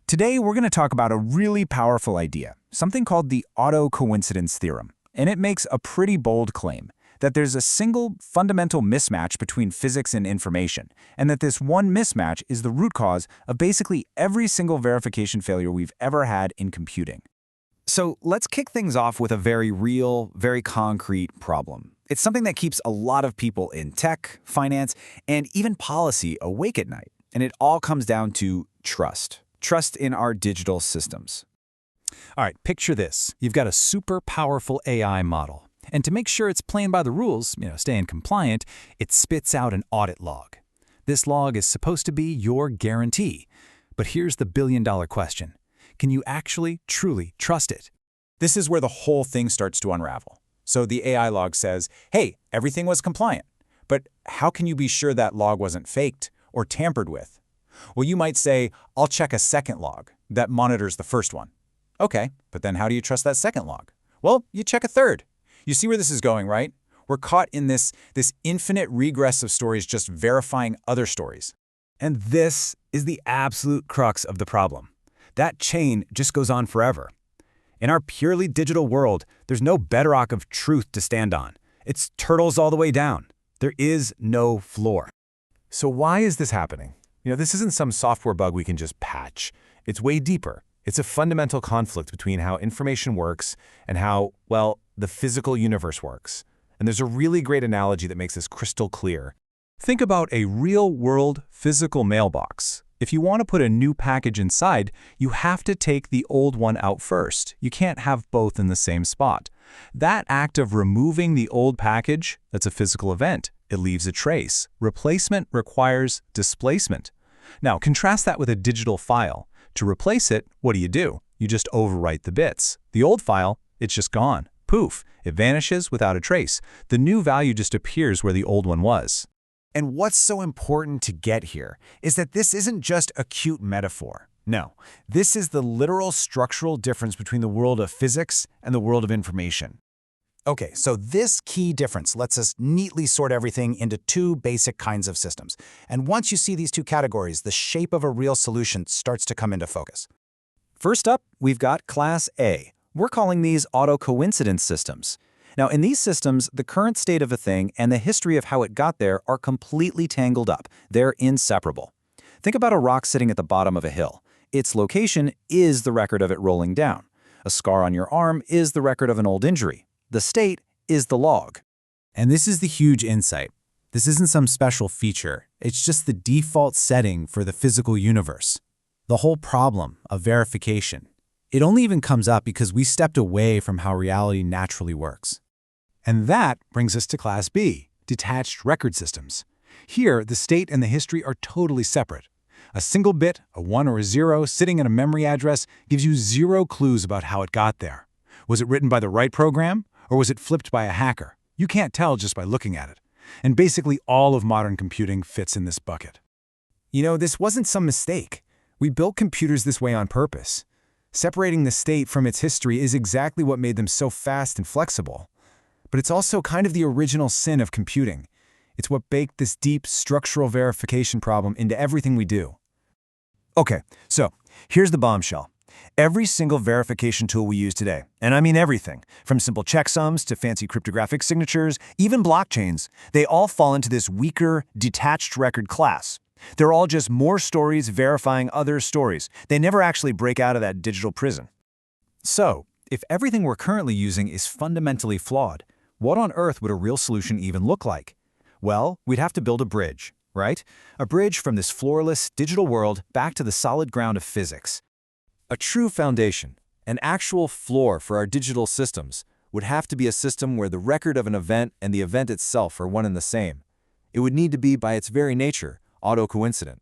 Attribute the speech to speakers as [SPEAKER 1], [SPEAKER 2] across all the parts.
[SPEAKER 1] Today, we're going to talk about a really powerful idea, something called the autocoincidence theorem. And it makes a pretty bold claim that there's a single fundamental mismatch between physics and information, and that this one mismatch is the root cause of basically every single verification failure we've ever had in computing.
[SPEAKER 2] So let's kick things off with a very real, very concrete problem. It's something that keeps a lot of people in tech, finance, and even policy awake at night. And it all comes down to trust. Trust in our digital systems.
[SPEAKER 3] All right, picture this. You've got a super powerful AI model. And to make sure it's playing by the rules, staying compliant, it spits out an audit log. This log is supposed to be your guarantee. But here's the billion-dollar question. Can you actually, truly trust it?
[SPEAKER 1] This is where the whole thing starts to unravel. So the AI log says, hey, everything was compliant. But how can you be sure that log wasn't faked or tampered with? Well, you might say, I'll check a second log that monitors the first one. Okay, but then how do you trust that second log? Well, you check a third. You see where this is going, right? We're caught in this infinite regress of stories just verifying other stories.
[SPEAKER 2] And this is the absolute crux of the problem. That chain just goes on forever. In our purely digital world, there's no bedrock of truth to stand on. It's turtles all the way down. There is no floor.
[SPEAKER 4] So why is this happening? This isn't some software bug we can just patch. It's way deeper. It's a fundamental conflict between how information works and how, well, the physical universe works. And there's a really great analogy that makes this crystal clear.
[SPEAKER 3] Think about a real-world physical mailbox. If you want to put a new package inside, you have to take the old one out first. You can't have both in the same spot. That act of removing the old package, that's a physical event. It leaves a trace. Replacement requires displacement. Now, contrast that with a digital file. To replace it, what do? You just overwrite the bits. The old file, it's just gone. Poof, it vanishes without a trace. The new value just appears where the old one was.
[SPEAKER 2] And what's so important to get here is that this isn't just a cute metaphor. No, this is the literal structural difference between the world of physics and the world of information.
[SPEAKER 1] Okay, so this key difference lets us neatly sort everything into two basic kinds of systems. And once you see these two categories, the shape of a real solution starts to come into focus.
[SPEAKER 2] First up, we've got Class A. We're calling these autocoincidence systems. Now, in these systems, the current state of a thing and the history of how it got there are completely tangled up. They're inseparable. Think about a rock sitting at the bottom of a hill. Its location is the record of it rolling down. A scar on your arm is the record of an old injury. The state is the log.
[SPEAKER 1] And this is the huge insight. This isn't some special feature. It's just the default setting for the physical universe. The whole problem of verification. It only even comes up because we stepped away from how reality naturally works. And that brings us to Class B, detached record systems. Here, the state and the history are totally separate. A single bit, a 1 or a 0, sitting in a memory address gives you zero clues about how it got there. Was it written by the right program? Or was it flipped by a hacker? You can't tell just by looking at it. And basically all of modern computing fits in this bucket.
[SPEAKER 4] This wasn't some mistake. We built computers this way on purpose. Separating the state from its history is exactly what made them so fast and flexible. But it's also kind of the original sin of computing. It's what baked this deep structural verification problem into everything we do.
[SPEAKER 2] Okay, so here's the bombshell. Every single verification tool we use today, and I mean everything, from simple checksums to fancy cryptographic signatures, even blockchains, they all fall into this weaker, detached record class. They're all just more stories verifying other stories. They never actually break out of that digital prison. So, if everything we're currently using is fundamentally flawed, what on earth would a real solution even look like? Well, we'd have to build a bridge, right? A bridge from this floorless, digital world back to the solid ground of physics. A true foundation, an actual floor for our digital systems, would have to be a system where the record of an event and the event itself are one and the same. It would need to be, by its very nature, autocoincident.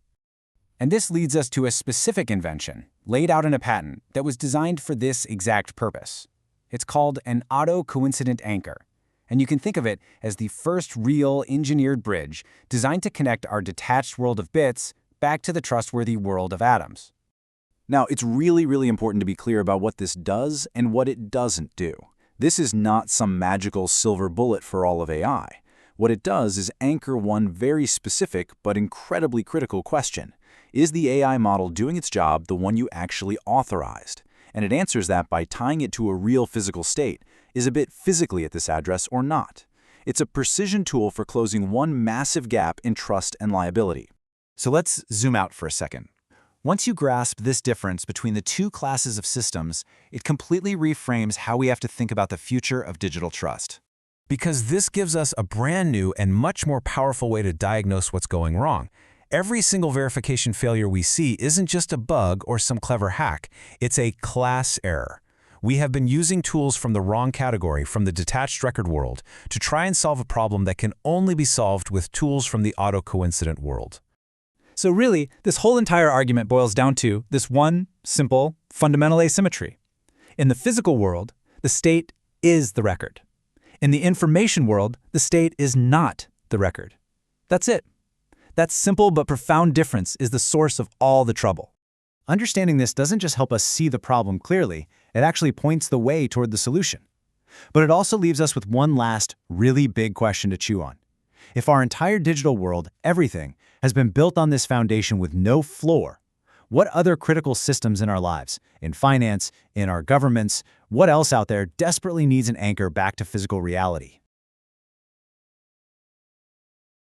[SPEAKER 1] And this leads us to a specific invention, laid out in a patent, that was designed for this exact purpose. It's called an autocoincident anchor. And you can think of it as the first real engineered bridge designed to connect our detached world of bits back to the trustworthy world of atoms.
[SPEAKER 2] Now, it's really, really important to be clear about what this does and what it doesn't do. This is not some magical silver bullet for all of AI. What it does is anchor one very specific but incredibly critical question.
[SPEAKER 3] Is the AI model doing its job, the one you actually authorized? And it answers that by tying it to a real physical state. Is a bit physically at this address or not? It's a precision tool for closing one massive gap in trust and liability.
[SPEAKER 1] So let's zoom out for a second. Once you grasp this difference between the two classes of systems, it completely reframes how we have to think about the future of digital trust.
[SPEAKER 4] Because this gives us a brand new and much more powerful way to diagnose what's going wrong. Every single verification failure we see isn't just a bug or some clever hack, it's a class error. We have been using tools from the wrong category, from the detached record world, to try and solve a problem that can only be solved with tools from the autocoincident world.
[SPEAKER 3] So really, this whole entire argument boils down to this one simple, fundamental asymmetry. In the physical world, the state is the record. In the information world, the state is not the record. That's it. That simple but profound difference is the source of all the trouble.
[SPEAKER 1] Understanding this doesn't just help us see the problem clearly, it actually points the way toward the solution. But it also leaves us with one last, really big question to chew on. If our entire digital world, everything, has been built on this foundation with no floor, what other critical systems in our lives, in finance, in our governments, what else out there desperately needs an anchor back to physical reality?